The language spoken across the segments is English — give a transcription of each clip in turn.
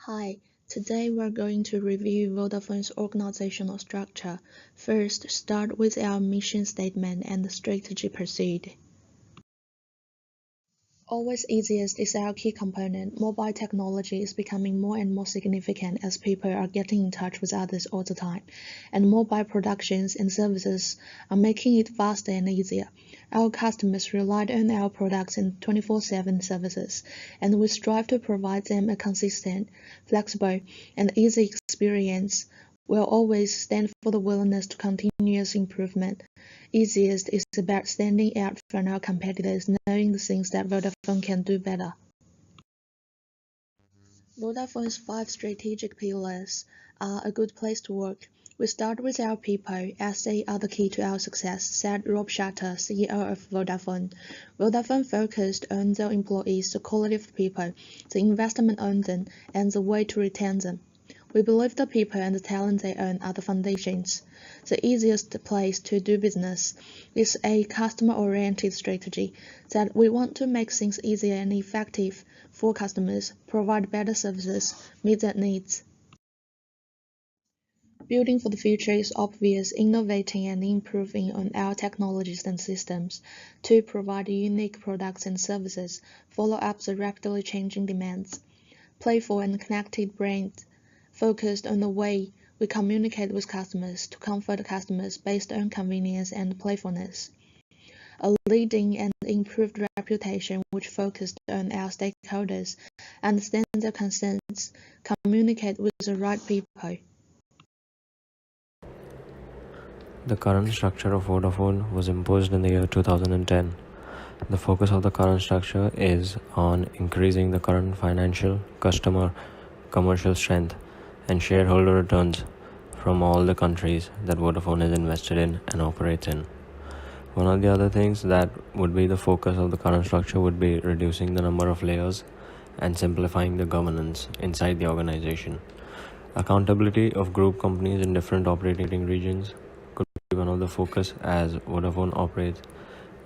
Hi, today we're going to review Vodafone's organizational structure. First, start with our mission statement and the strategy pursued. Always easiest is our key component. Mobile technology is becoming more and more significant as people are getting in touch with others all the time, and mobile productions and services are making it faster and easier. Our customers rely on our products and 24/7 services, and we strive to provide them a consistent, flexible, and easy experience. We'll always stand for the willingness to continuous improvement. Easiest is about standing out from our competitors, knowing the things that Vodafone can do better. Vodafone's 5 strategic pillars are a good place to work. We start with our people, as they are the key to our success, said Rob Shutter, CEO of Vodafone. Vodafone focused on the employees, the quality of people, the investment on them, and the way to retain them. We believe the people and the talent they earn are the foundations. The easiest place to do business is a customer-oriented strategy that we want to make things easier and effective for customers, provide better services, meet their needs. Building for the future is obvious, innovating and improving on our technologies and systems to provide unique products and services, follow up the rapidly changing demands. Playful and connected brands focused on the way we communicate with customers to comfort customers based on convenience and playfulness. A leading and improved reputation which focused on our stakeholders, understand their concerns, communicate with the right people. The current structure of Vodafone was imposed in the year 2010. The focus of the current structure is on increasing the current financial, customer, commercial strength, and shareholder returns from all the countries that Vodafone is invested in and operates in. One of the other things that would be the focus of the current structure would be reducing the number of layers and simplifying the governance inside the organization. Accountability of group companies in different operating regions could be one of the focus, as Vodafone operates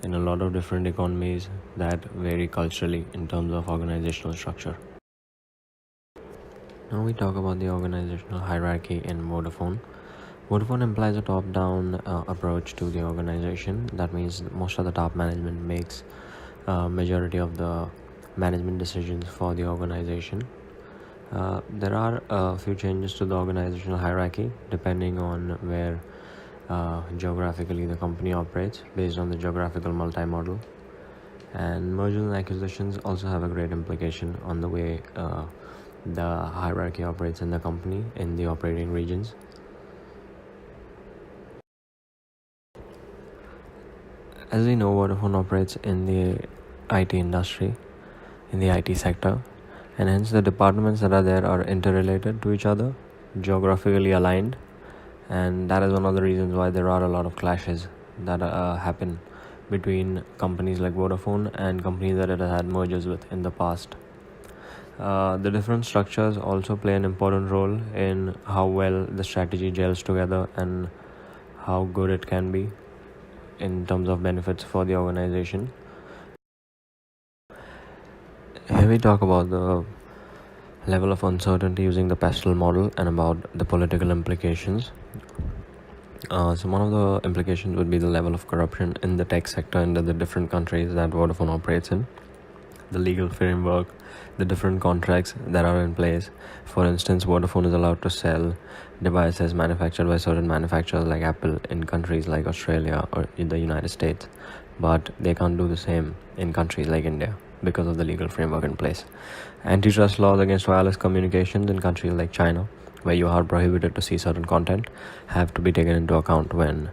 in a lot of different economies that vary culturally in terms of organizational structure. Now we talk about the organizational hierarchy in Vodafone. Vodafone implies a top-down approach to the organization. That means most of the top management makes majority of the management decisions for the organization. There are a few changes to the organizational hierarchy depending on where geographically the company operates based on the geographical multi-model. And mergers and acquisitions also have a great implication on the way the hierarchy operates in the company in the operating regions. As we know, Vodafone operates in the IT industry, in the IT sector, and hence the departments that are there are interrelated to each other, geographically aligned, and that is one of the reasons why there are a lot of clashes that happen between companies like Vodafone and companies that it has had mergers with in the past. The different structures also play an important role in how well the strategy gels together and how good it can be in terms of benefits for the organization. Here we talk about the level of uncertainty using the pestle model and about the political implications. So one of the implications would be the level of corruption in the tech sector in the different countries that Vodafone operates in. The legal framework, the different contracts that are in place. For instance, Vodafone is allowed to sell devices manufactured by certain manufacturers like Apple in countries like Australia or in the United States, but they can't do the same in countries like India because of the legal framework in place. Antitrust laws against wireless communications in countries like China, where you are prohibited to see certain content, have to be taken into account when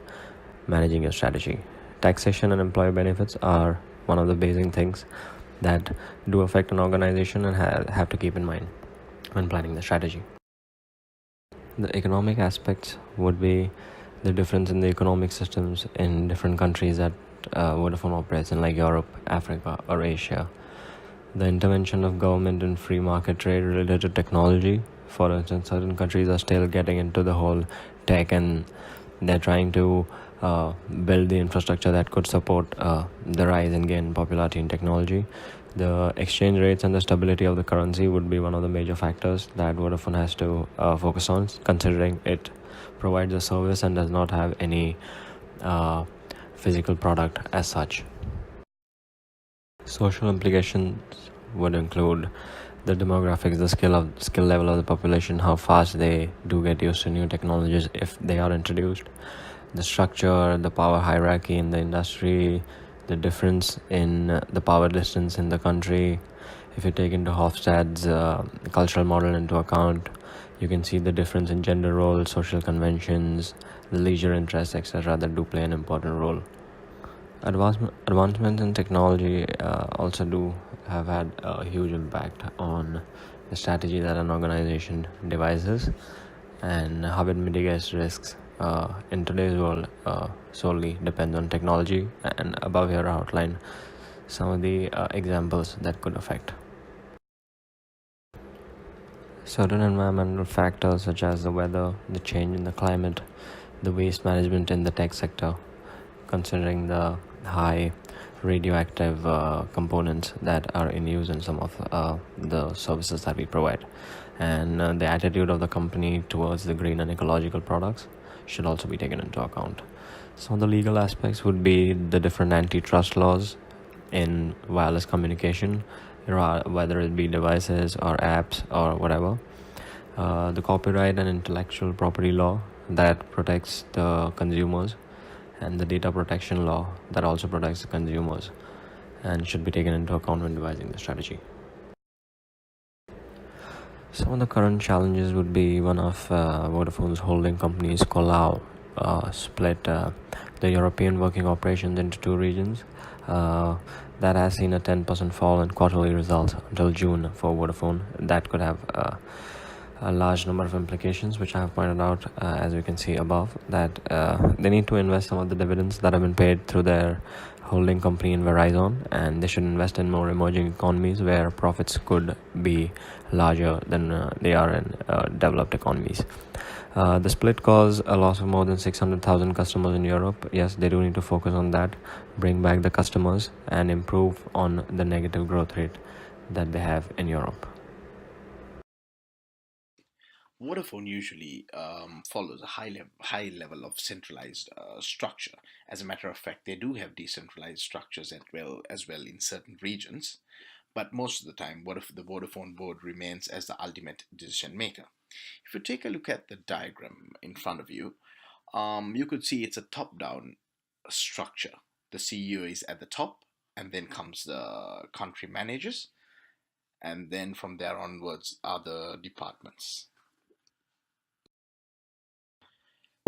managing your strategy. Taxation and employee benefits are one of the basic things that do affect an organization and have to keep in mind when planning the strategy. The economic aspects would be the difference in the economic systems in different countries that Vodafone operates in, like Europe, Africa, or Asia. The intervention of government in free market trade related to technology. For instance, certain countries are still getting into the whole tech and they're trying to build the infrastructure that could support the rise and gain popularity in technology. The exchange rates and the stability of the currency would be one of the major factors that Vodafone has to focus on, considering it provides a service and does not have any uh, physical product as such. Social implications would include the demographics, the skill level of the population, how fast they do get used to new technologies if they are introduced, the structure, the power hierarchy in the industry, the difference in the power distance in the country. If you take into Hofstade's cultural model into account, you can see the difference in gender roles, social conventions, the leisure interests, etc., that do play an important role. Advancements in technology also do have had a huge impact on the strategy that an organization devises and how it mitigates risks. In today's world, solely depends on technology, and above here I outline some of the examples that could affect. Certain environmental factors such as the weather, the change in the climate, the waste management in the tech sector, considering the high radioactive components that are in use in some of the services that we provide, and the attitude of the company towards the green and ecological products should also be taken into account. Some of the legal aspects would be the different antitrust laws in wireless communication, whether it be devices or apps or whatever. The copyright and intellectual property law that protects the consumers, and the data protection law that also protects the consumers and should be taken into account when devising the strategy. Some of the current challenges would be one of Vodafone's holding companies, Colau, split the European working operations into two regions. That has seen a 10% fall in quarterly results until June for Vodafone. That could have a large number of implications, which I have pointed out as we can see above, that they need to invest some of the dividends that have been paid through their holding company in Verizon, and they should invest in more emerging economies where profits could be larger than they are in developed economies. The split caused a loss of more than 600,000 customers in Europe. Yes, they do need to focus on that, bring back the customers, and improve on the negative growth rate that they have in Europe. Vodafone usually follows a high level of centralized structure. As a matter of fact, they do have decentralized structures as well in certain regions, but most of the time, the Vodafone board remains as the ultimate decision maker. If you take a look at the diagram in front of you, you could see it's a top-down structure. The CEO is at the top, and then comes the country managers, and then from there onwards are the departments.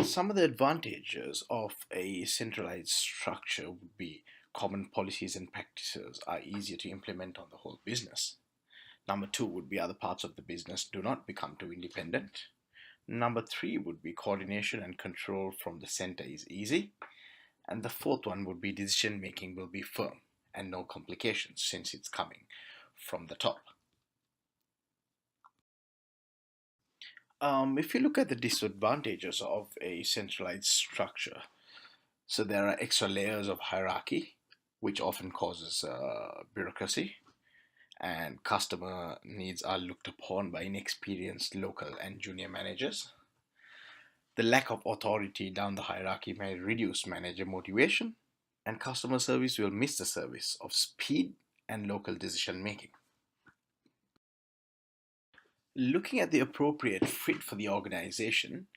Some of the advantages of a centralized structure would be common policies and practices are easier to implement on the whole business. Number two would be other parts of the business do not become too independent. Number three would be coordination and control from the center is easy. And the fourth one would be decision making will be firm and no complications since it's coming from the top. If you look at the disadvantages of a centralized structure, so there are extra layers of hierarchy, which often causes bureaucracy, and customer needs are looked upon by inexperienced local and junior managers. The lack of authority down the hierarchy may reduce manager motivation, and customer service will miss the service of speed and local decision making. Looking at the appropriate fit for the organization,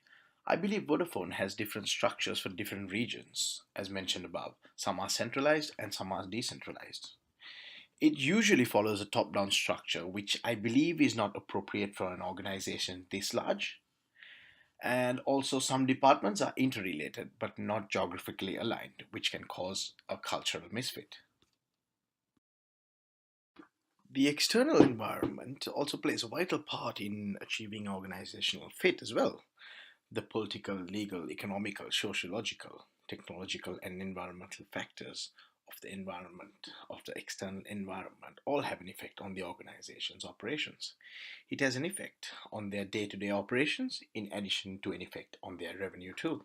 I believe Vodafone has different structures for different regions, as mentioned above. Some are centralized and some are decentralized. It usually follows a top down structure, which I believe is not appropriate for an organization this large. And also, some departments are interrelated but not geographically aligned, which can cause a cultural misfit. The external environment also plays a vital part in achieving organizational fit as well. The political, legal, economical, sociological, technological, and environmental factors of the environment, of the external environment, all have an effect on the organization's operations. It has an effect on their day to day operations, in addition to an effect on their revenue too.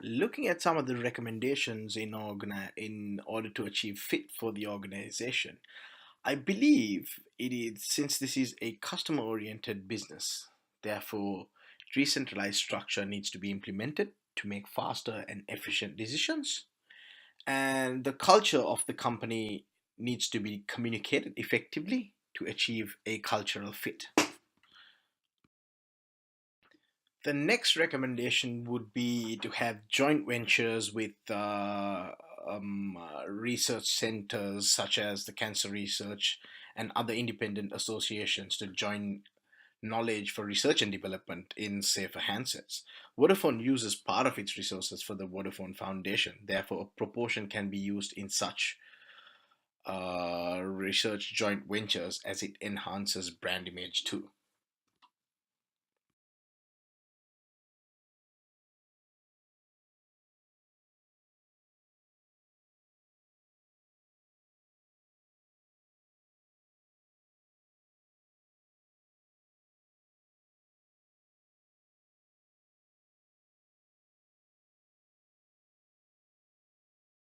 Looking at some of the recommendations in order to achieve fit for the organization, I believe it is, since this is a customer oriented business, therefore decentralized structure needs to be implemented to make faster and efficient decisions, and the culture of the company needs to be communicated effectively to achieve a cultural fit. The next recommendation would be to have joint ventures with research centers such as the Cancer Research and other independent associations to join knowledge for research and development in safer handsets. Vodafone uses part of its resources for the Vodafone Foundation. Therefore, a proportion can be used in such research joint ventures as it enhances brand image too.